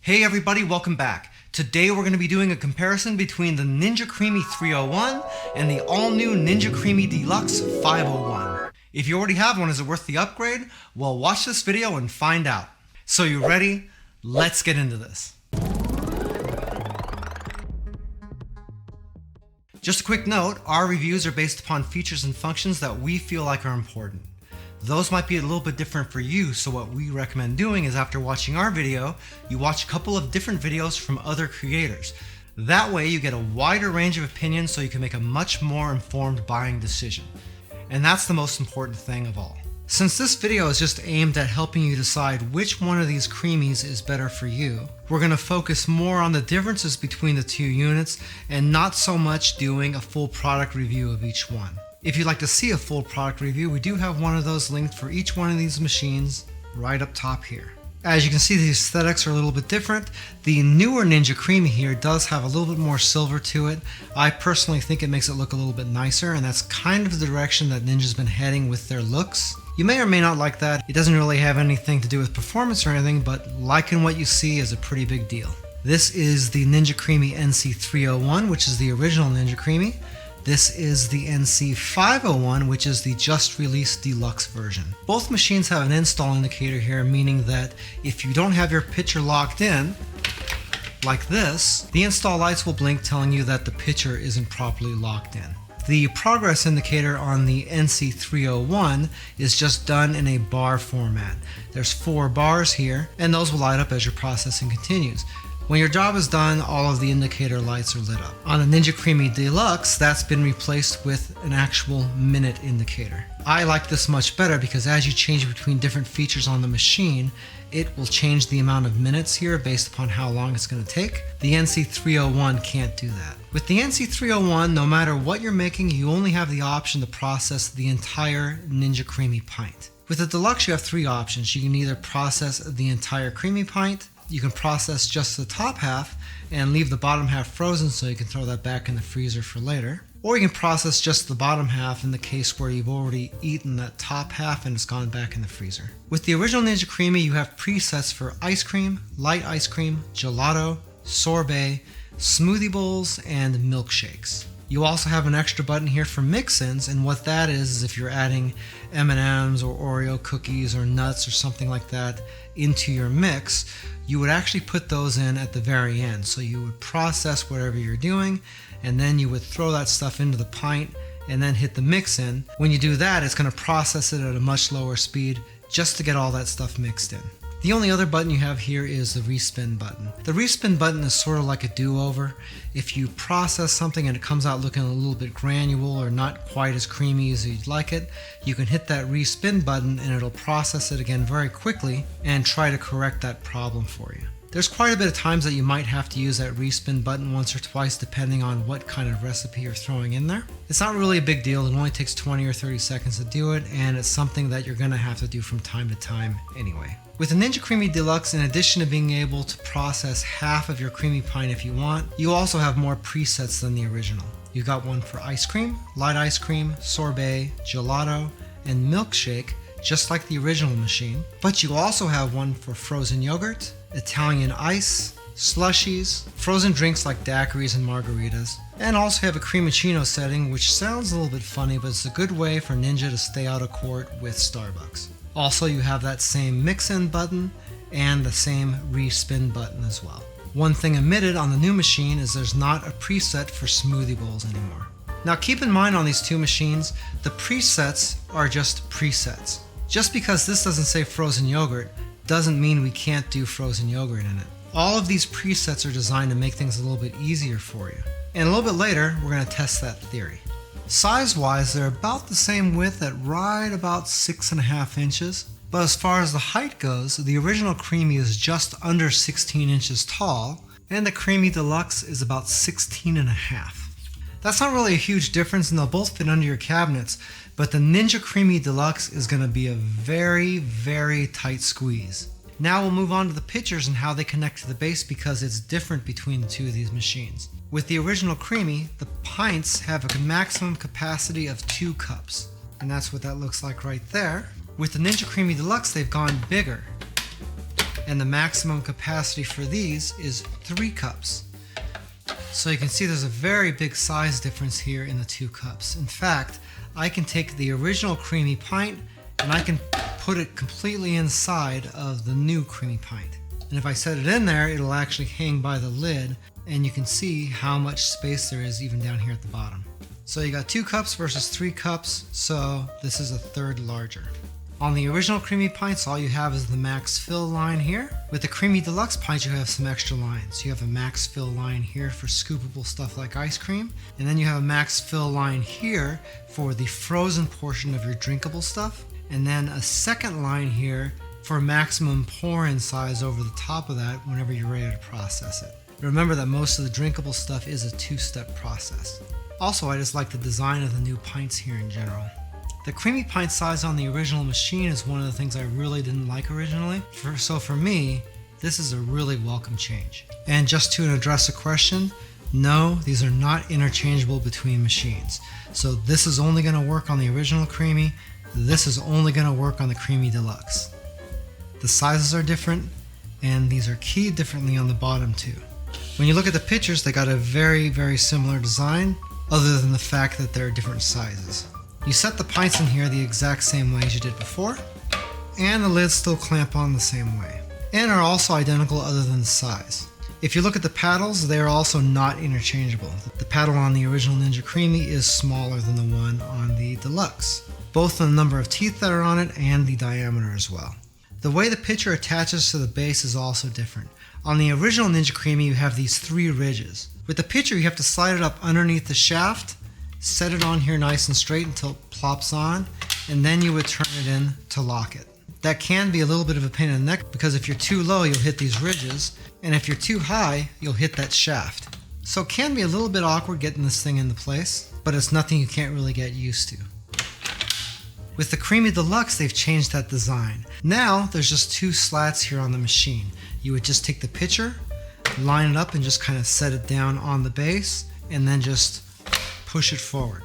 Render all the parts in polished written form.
Hey everybody, welcome back. Today we're going to be doing a comparison between the Ninja Creami 301 and the all-new Ninja Creami Deluxe 501. If you already have one, is it worth the upgrade? Well, watch this video and find out. So you ready? Let's get into this. Just a quick note, our reviews are based upon features and functions that we feel like are important. Those might be a little bit different for you, so what we recommend doing is after watching our video, you watch a couple of different videos from other creators. That way you get a wider range of opinions so you can make a much more informed buying decision. And that's the most important thing of all. Since this video is just aimed at helping you decide which one of these creamies is better for you, we're going to focus more on the differences between the two units and not so much doing a full product review of each one. If you'd like to see a full product review, we do have one of those linked for each one of these machines right up top here. As you can see, the aesthetics are a little bit different. The newer Ninja Creami here does have a little bit more silver to it. I personally think it makes it look a little bit nicer, and that's kind of the direction that Ninja's been heading with their looks. You may or may not like that. It doesn't really have anything to do with performance or anything, but liking what you see is a pretty big deal. This is the Ninja Creami NC301, which is the original Ninja Creami. This is the NC501, which is the just released deluxe version. Both machines have an install indicator here, meaning that if you don't have your pitcher locked in, like this, the install lights will blink telling you that the pitcher isn't properly locked in. The progress indicator on the NC301 is just done in a bar format. There's 4 bars here, and those will light up as your processing continues. When your job is done, all of the indicator lights are lit up. On the Ninja Creami Deluxe, that's been replaced with an actual minute indicator. I like this much better because as you change between different features on the machine, it will change the amount of minutes here based upon how long it's going to take. The NC301 can't do that. With the NC301, no matter what you're making, you only have the option to process the entire Ninja Creami pint. With the Deluxe, you have 3 options. You can either process the entire Creami pint, you can process just the top half and leave the bottom half frozen so you can throw that back in the freezer for later. Or you can process just the bottom half in the case where you've already eaten that top half and it's gone back in the freezer. With the original Ninja Creami, you have presets for ice cream, light ice cream, gelato, sorbet, smoothie bowls, and milkshakes. You also have an extra button here for mix-ins, and what that is if you're adding M&Ms or Oreo cookies or nuts or something like that into your mix, you would actually put those in at the very end. So you would process whatever you're doing, and then you would throw that stuff into the pint and then hit the mix-in. When you do that, it's going to process it at a much lower speed just to get all that stuff mixed in. The only other button you have here is the respin button. The respin button is sort of like a do-over. If you process something and it comes out looking a little bit granule or not quite as creamy as you'd like it, you can hit that respin button and it'll process it again very quickly and try to correct that problem for you. There's quite a bit of times that you might have to use that respin button once or twice depending on what kind of recipe you're throwing in there. It's not really a big deal. It only takes 20 or 30 seconds to do it, and it's something that you're going to have to do from time to time anyway. With the Ninja Creami Deluxe, in addition to being able to process half of your creamy pint if you want, you also have more presets than the original. You've got one for ice cream, light ice cream, sorbet, gelato, and milkshake, just like the original machine. But you also have one for frozen yogurt, Italian ice, slushies, frozen drinks like daiquiris and margaritas, and also have a cremachino setting, which sounds a little bit funny, but it's a good way for Ninja to stay out of court with Starbucks. Also, you have that same mix-in button and the same respin button as well. One thing omitted on the new machine is there's not a preset for smoothie bowls anymore. Now keep in mind on these two machines, the presets are just presets. Just because this doesn't say frozen yogurt doesn't mean we can't do frozen yogurt in it. All of these presets are designed to make things a little bit easier for you. And a little bit later, we're going to test that theory. Size-wise, they're about the same width at right about 6.5 inches. But as far as the height goes, the original Creami is just under 16 inches tall, and the Creami Deluxe is about 16.5. That's not really a huge difference, and they'll both fit under your cabinets, but the Ninja Creami Deluxe is going to be a very, very tight squeeze. Now we'll move on to the pitchers and how they connect to the base because it's different between the two of these machines. With the original Creami, the pints have a maximum capacity of 2 cups, and that's what that looks like right there. With the Ninja Creami Deluxe, they've gone bigger. and the maximum capacity for these is 3 cups. So you can see there's a very big size difference here in the 2 cups. In fact, I can take the original creamy pint and I can put it completely inside of the new creamy pint. And if I set it in there, it'll actually hang by the lid, and you can see how much space there is even down here at the bottom. So you got 2 cups versus 3 cups, so this is a third larger. On the original creamy pints, all you have is the max fill line here. With the creamy deluxe pints, you have some extra lines. You have a max fill line here for scoopable stuff like ice cream, and then you have a max fill line here for the frozen portion of your drinkable stuff, and then a second line here for maximum pour-in size over the top of that whenever you're ready to process it. Remember that most of the drinkable stuff is a 2-step process. Also, I just like the design of the new pints here in general. The creamy pint size on the original machine is one of the things I really didn't like originally. So for me, this is a really welcome change. And just to address a question, no, these are not interchangeable between machines. So this is only going to work on the original creamy. This is only going to work on the creamy deluxe. The sizes are different, and these are keyed differently on the bottom too. When you look at the pictures, they got a very, very similar design, other than the fact that they're different sizes. You set the pints in here the exact same way as you did before, and the lids still clamp on the same way, and are also identical other than the size. If you look at the paddles, they are also not interchangeable. The paddle on the original Ninja Creami is smaller than the one on the deluxe, both in the number of teeth that are on it and the diameter as well. The way the pitcher attaches to the base is also different. On the original Ninja Creami, you have these 3 ridges. With the pitcher, you have to slide it up underneath the shaft, set it on here nice and straight until it plops on, and then you would turn it in to lock it. That can be a little bit of a pain in the neck because if you're too low, you'll hit these ridges, and if you're too high, you'll hit that shaft. So it can be a little bit awkward getting this thing into place, but it's nothing you can't really get used to. With the Creami Deluxe, they've changed that design. Now, there's just 2 slats here on the machine. You would just take the pitcher, line it up, and just kind of set it down on the base, and then just push it forward,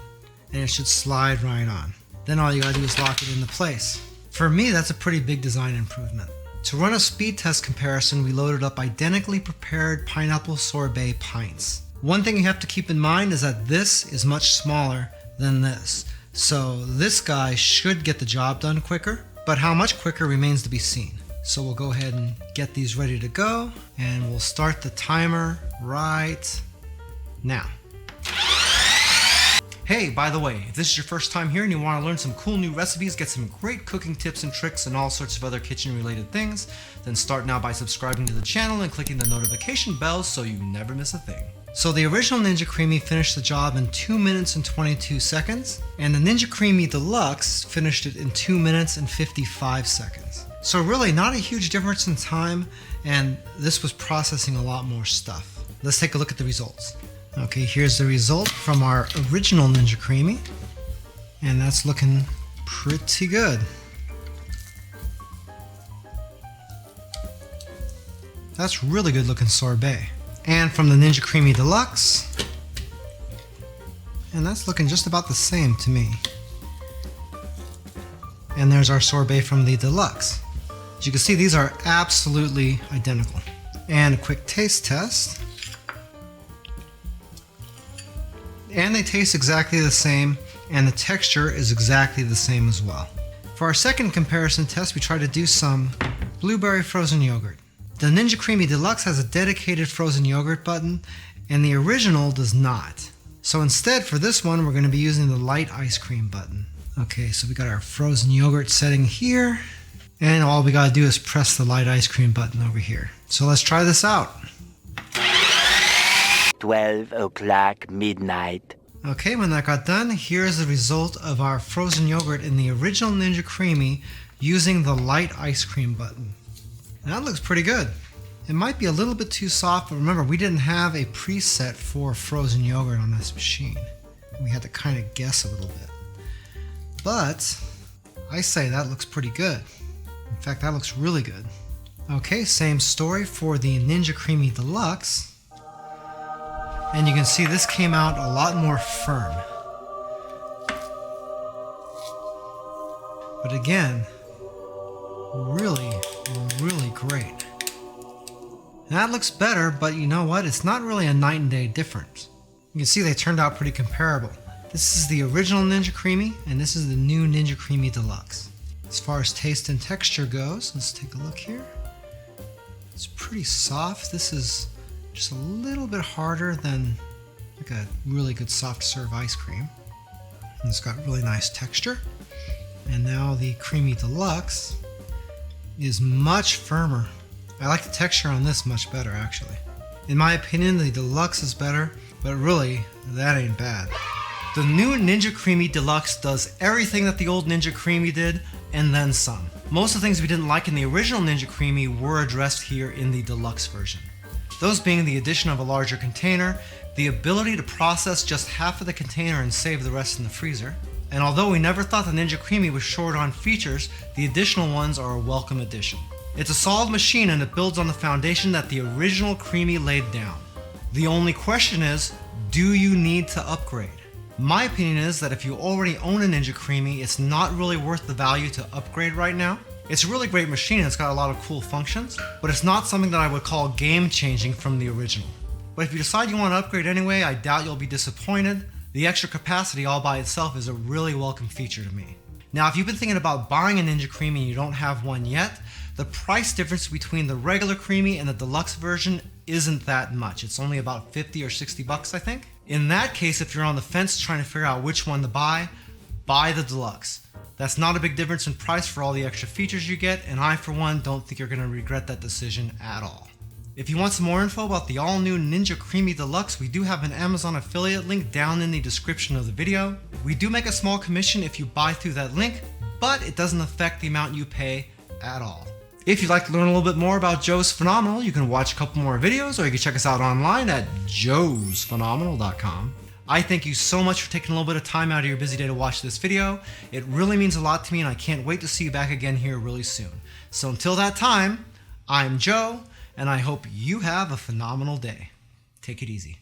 and it should slide right on. Then all you gotta do is lock it into place. For me, that's a pretty big design improvement. To run a speed test comparison, we loaded up identically prepared pineapple sorbet pints. One thing you have to keep in mind is that this is much smaller than this. So this guy should get the job done quicker, but how much quicker remains to be seen. So we'll go ahead and get these ready to go, and we'll start the timer right now. Hey, by the way, if this is your first time here and you want to learn some cool new recipes, get some great cooking tips and tricks and all sorts of other kitchen related things, then start now by subscribing to the channel and clicking the notification bell so you never miss a thing. So the original Ninja Creami finished the job in 2 minutes and 22 seconds, and the Ninja Creami Deluxe finished it in 2 minutes and 55 seconds. So really not a huge difference in time, and this was processing a lot more stuff. Let's take a look at the results. Okay, here's the result from our original Ninja Creami, and that's looking pretty good. That's really good looking sorbet. And from the Ninja Creami Deluxe, and that's looking just about the same to me. And there's our sorbet from the Deluxe. As you can see, these are absolutely identical. And a quick taste test. And they taste exactly the same, and the texture is exactly the same as well. For our second comparison test, we tried to do some blueberry frozen yogurt. The Ninja Creami Deluxe has a dedicated frozen yogurt button, and the original does not. So instead, for this one, we're going to be using the light ice cream button. Okay, so we got our frozen yogurt setting here, and all we got to do is press the light ice cream button over here. So let's try this out. 12 o'clock midnight. Okay, when that got done, here's the result of our frozen yogurt in the original Ninja Creami using the light ice cream button. And that looks pretty good. It might be a little bit too soft, but remember, we didn't have a preset for frozen yogurt on this machine. We had to kind of guess a little bit. But I say that looks pretty good. In fact, that looks really good. Okay, same story for the Ninja Creami Deluxe. And you can see this came out a lot more firm. But again, really, really great. That looks better, but you know what? It's not really a night and day difference. You can see they turned out pretty comparable. This is the original Ninja Creami, and this is the new Ninja Creami Deluxe. As far as taste and texture goes, let's take a look here. It's pretty soft. This is just a little bit harder than like a really good soft serve ice cream. And it's got really nice texture. And now the Creami Deluxe is much firmer. I like the texture on this much better, actually. In my opinion, the Deluxe is better, but really, that ain't bad. The new Ninja Creami Deluxe does everything that the old Ninja Creami did, and then some. Most of the things we didn't like in the original Ninja Creami were addressed here in the Deluxe version. Those being the addition of a larger container, the ability to process just half of the container and save the rest in the freezer, and although we never thought the Ninja Creami was short on features, the additional ones are a welcome addition. It's a solid machine and it builds on the foundation that the original Creami laid down. The only question is, do you need to upgrade? My opinion is that if you already own a Ninja Creami, it's not really worth the value to upgrade right now. It's a really great machine and it's got a lot of cool functions, but it's not something that I would call game-changing from the original. But if you decide you want to upgrade anyway, I doubt you'll be disappointed. The extra capacity all by itself is a really welcome feature to me. Now, if you've been thinking about buying a Ninja Creami and you don't have one yet, the price difference between the regular Creami and the Deluxe version isn't that much. It's only about 50 or 60 bucks, I think. In that case, if you're on the fence trying to figure out which one to buy the Deluxe. That's not a big difference in price for all the extra features you get, and I, for one, don't think you're going to regret that decision at all. If you want some more info about the all-new Ninja Creami Deluxe, we do have an Amazon affiliate link down in the description of the video. We do make a small commission if you buy through that link, but it doesn't affect the amount you pay at all. If you'd like to learn a little bit more about Joe's Phenomenal, you can watch a couple more videos, or you can check us out online at joesphenomenal.com. I thank you so much for taking a little bit of time out of your busy day to watch this video. It really means a lot to me, and I can't wait to see you back again here really soon. So until that time, I'm Joe, and I hope you have a phenomenal day. Take it easy.